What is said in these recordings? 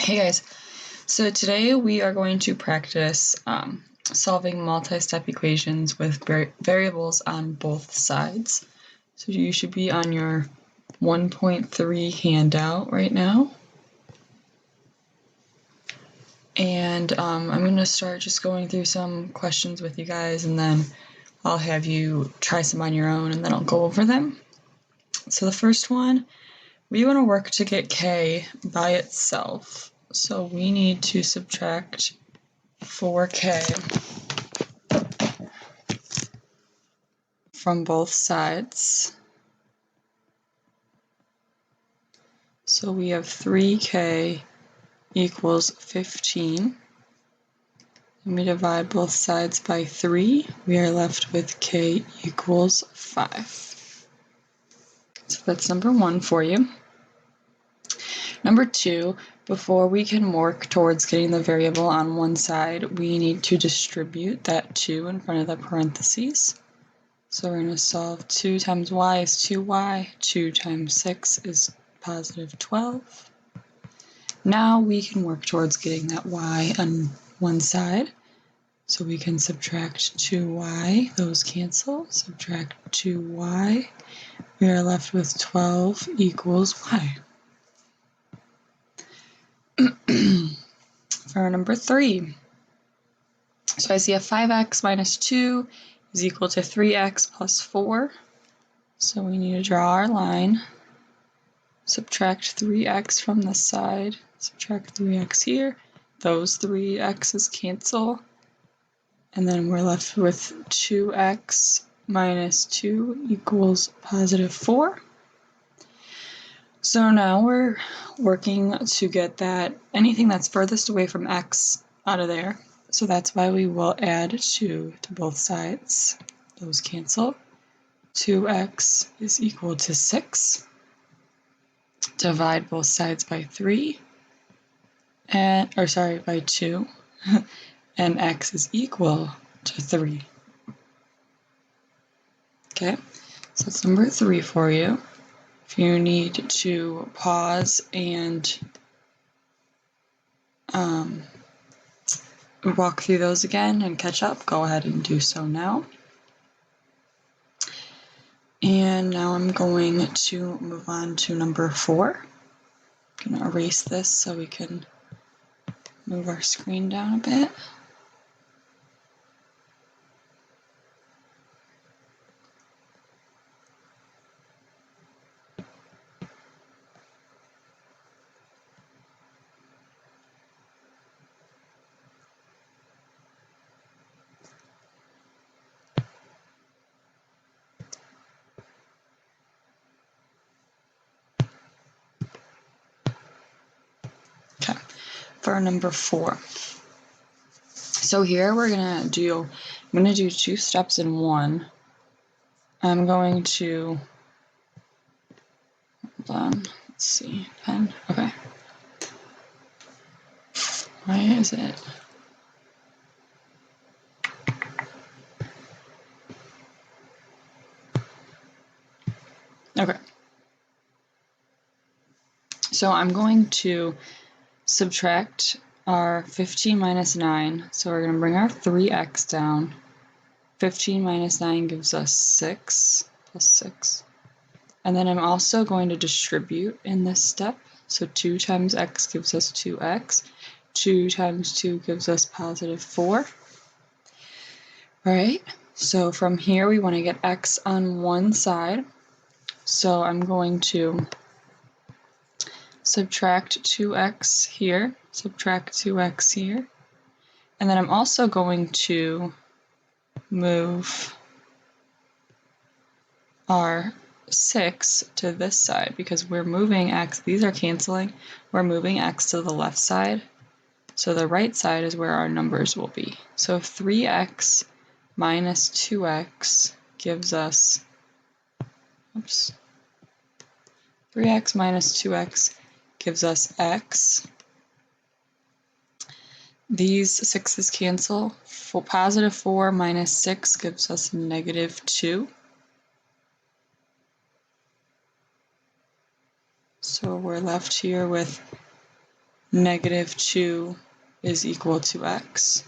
Hey guys, so today we are going to practice solving multi-step equations with variables on both sides. So you should be on your 1.3 handout right now. And I'm going to start just going through some questions with you guys, and then I'll have you try some on your own, and then I'll go over them. So the first one, we want to work to get k by itself. So we need to subtract 4k from both sides. So we have 3k equals 15. And we divide both sides by 3. We are left with k equals 5. So that's number 1 for you. Number 2, before we can work towards getting the variable on one side, we need to distribute that 2 in front of the parentheses. So we're going to solve 2 times y is 2y, 2 times 6 is positive 12. Now we can work towards getting that y on one side. So we can subtract 2y, those cancel, subtract 2y. We are left with 12 equals y. For number 3, so I see a 5x minus 2 is equal to 3x plus 4. So we need to draw our line. Subtract 3x from this side, subtract 3x here, those 3 x's cancel, and then we're left with 2x minus 2 equals positive 4. So now we're working to get that anything that's furthest away from x out of there. So that's why we will add 2 to both sides. Those cancel. 2x is equal to 6. Divide both sides by 3, by 2, and x is equal to 3. Okay, so that's number 3 for you. If you need to pause and walk through those again and catch up, go ahead and do so now. And now I'm going to move on to number 4. I'm going to erase this so we can move our screen down a bit. Okay, for number 4. So here I'm gonna do 2 steps in one. I'm going to, hold on, let's see, pen, okay. Why is it? Okay. So I'm going to subtract our 15 minus 9. So we're going to bring our 3x down. 15 minus 9 gives us 6 plus 6. And then I'm also going to distribute in this step. So 2 times x gives us 2x. 2 times 2 gives us positive 4. All right. So from here, we want to get x on one side. So I'm going to subtract 2x here, subtract 2x here, and then I'm also going to move our 6 to this side because we're moving x, these are canceling, we're moving x to the left side, so the right side is where our numbers will be. So 3x minus 2x gives us, 3x minus 2x gives us x. These 6's cancel. Positive 4 minus 6 gives us negative 2. So we're left here with negative 2 is equal to x.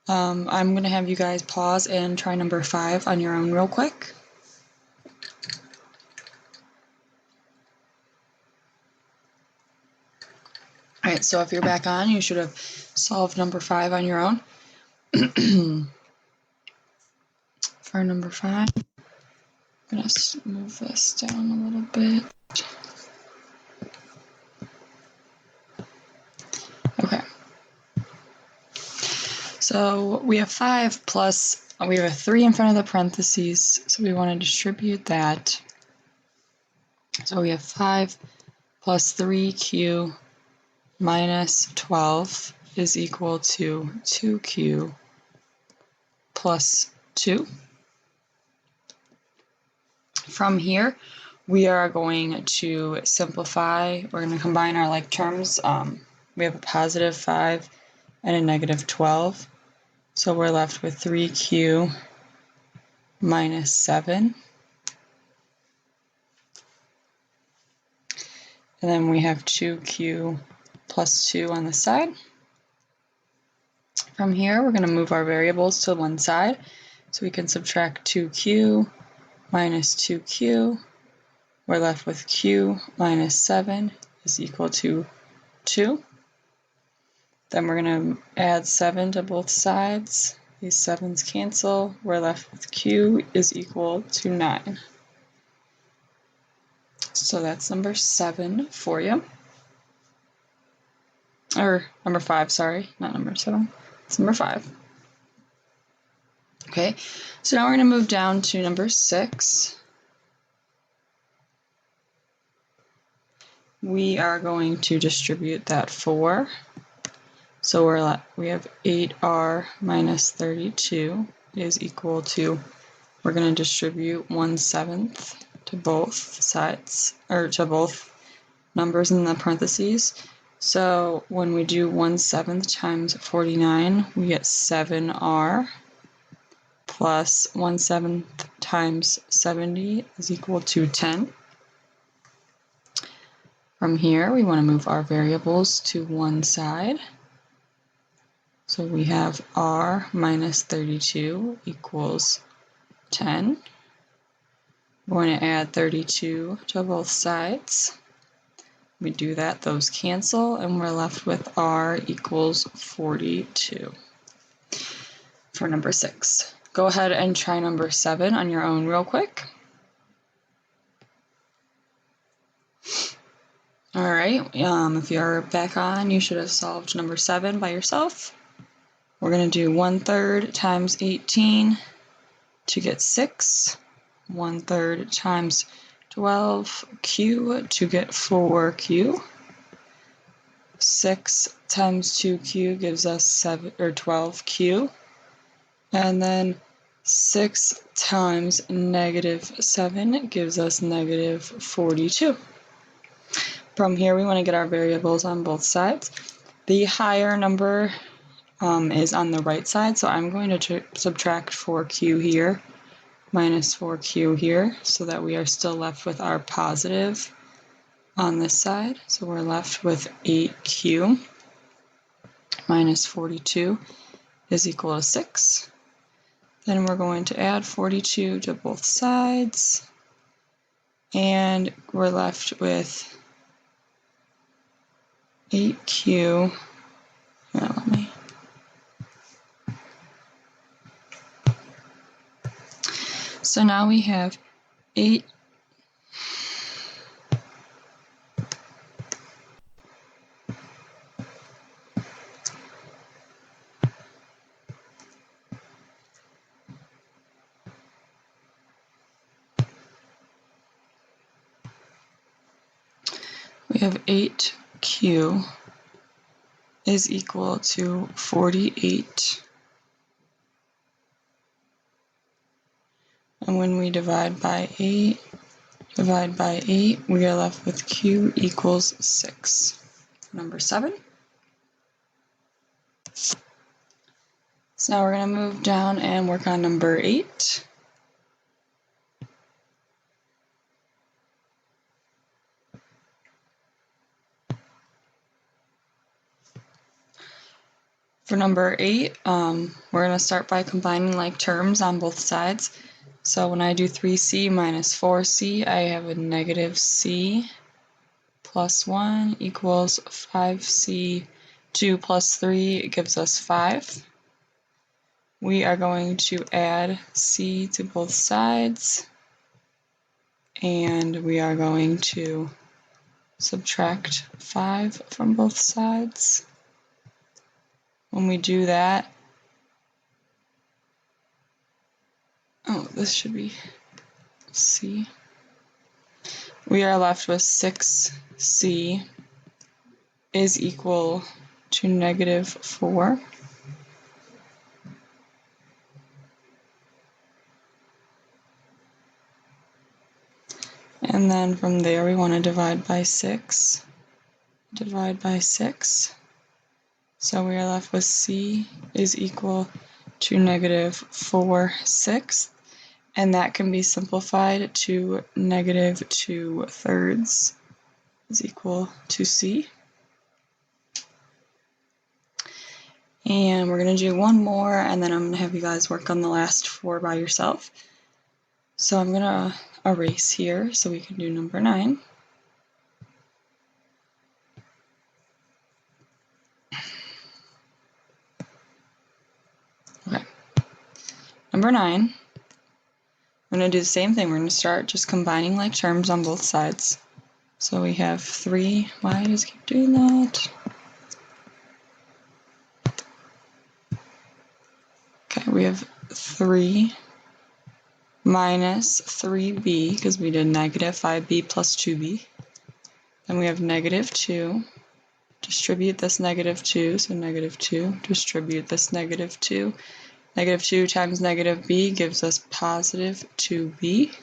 I'm going to have you guys pause and try number 5 on your own real quick. All right, so if you're back on, you should have solved number 5 on your own. For number 5, I'm going to move this down a little bit. Okay. So we have 5 plus, we have a 3 in front of the parentheses, so we want to distribute that. So we have 5 plus 3q minus 12 is equal to 2q plus 2. From here, we are going to simplify. We're going to combine our like terms. We have a positive 5 and a negative 12. So we're left with 3q minus 7. And then we have 2q plus 2 on the side. From here, we're going to move our variables to one side. So we can subtract 2q minus 2q. We're left with q minus 7 is equal to 2. Then we're going to add 7 to both sides. These 7's cancel. We're left with q is equal to 9. So that's number 7 for you. Or number 5, sorry, not number 7. It's number 5. Okay, so now we're going to move down to number 6. We are going to distribute that 4. So we have 8r minus 32 is equal to, we're going to distribute 1/7 to both sides, or to both numbers in the parentheses. So when we do 1/7 times 49, we get 7r plus 1/7 times 70 is equal to 10. From here, we want to move our variables to one side. So we have r minus 32 equals 10. We're going to add 32 to both sides. We do that, those cancel, and we're left with r equals 42 for number 6. Go ahead and try number 7 on your own real quick. All right, if you're back on, you should have solved number 7 by yourself. We're going to do 1/3 times 18 to get 6. 1/3 times 12q to get 4q. 6 times 2q gives us 12q. And then 6 times negative 7 gives us negative 42. From here, we want to get our variables on both sides. The higher number is on the right side, so I'm going to subtract 4q here minus 4q here so that we are still left with our positive on this side. So we're left with 8q minus 42 is equal to 6. Then we're going to add 42 to both sides, and we're left with 8q. So now we have 8. We have 8q is equal to 48. And when we divide by 8, we are left with q equals 6. Number 7. So now we're going to move down and work on number 8. For number 8, we're going to start by combining like terms on both sides. So when I do 3c minus 4c, I have a negative c plus 1 equals 5c. 2 plus 3 gives us 5. We are going to add c to both sides, and we are going to subtract 5 from both sides. When we do that, this should be c. We are left with 6c is equal to negative 4. And then from there we want to divide by 6. Divide by 6. So we are left with c is equal to negative 4/6. And that can be simplified to negative 2/3 is equal to c. And we're going to do one more, and then I'm going to have you guys work on the last 4 by yourself. So I'm going to erase here so we can do number 9. Okay. Number 9. We're going to do the same thing. We're going to start just combining like terms on both sides. So we have 3. Why does it keep doing that? Okay, we have 3 minus 3b, because we did negative 5b plus 2b. Then we have negative 2. Distribute this negative 2, so negative 2. Distribute this negative 2. Negative 2 times negative b gives us positive 2b.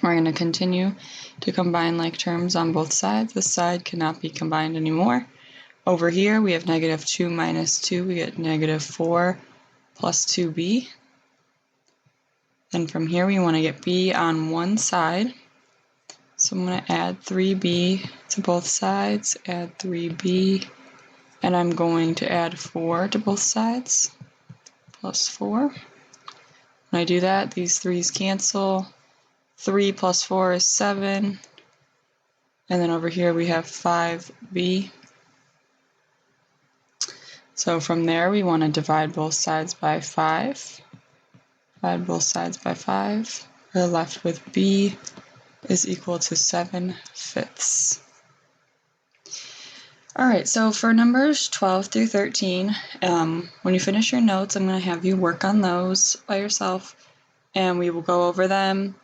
We're going to continue to combine like terms on both sides. This side cannot be combined anymore. Over here we have negative 2 minus 2. We get negative 4 plus 2b. Then from here we want to get b on one side. So I'm going to add 3b to both sides, add 3b, and I'm going to add 4 to both sides, plus 4. When I do that, these 3's cancel. 3 plus 4 is 7. And then over here we have 5b. So from there we want to divide both sides by 5. Divide both sides by 5. We're left with b is equal to 7/5. Alright, so for numbers 12 through 13, when you finish your notes, I'm going to have you work on those by yourself, and we will go over them.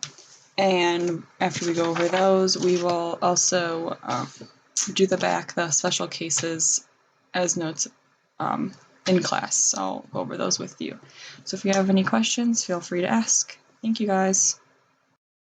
And after we go over those, we will also do the special cases as notes in class. So I'll go over those with you. So if you have any questions, feel free to ask. Thank you guys.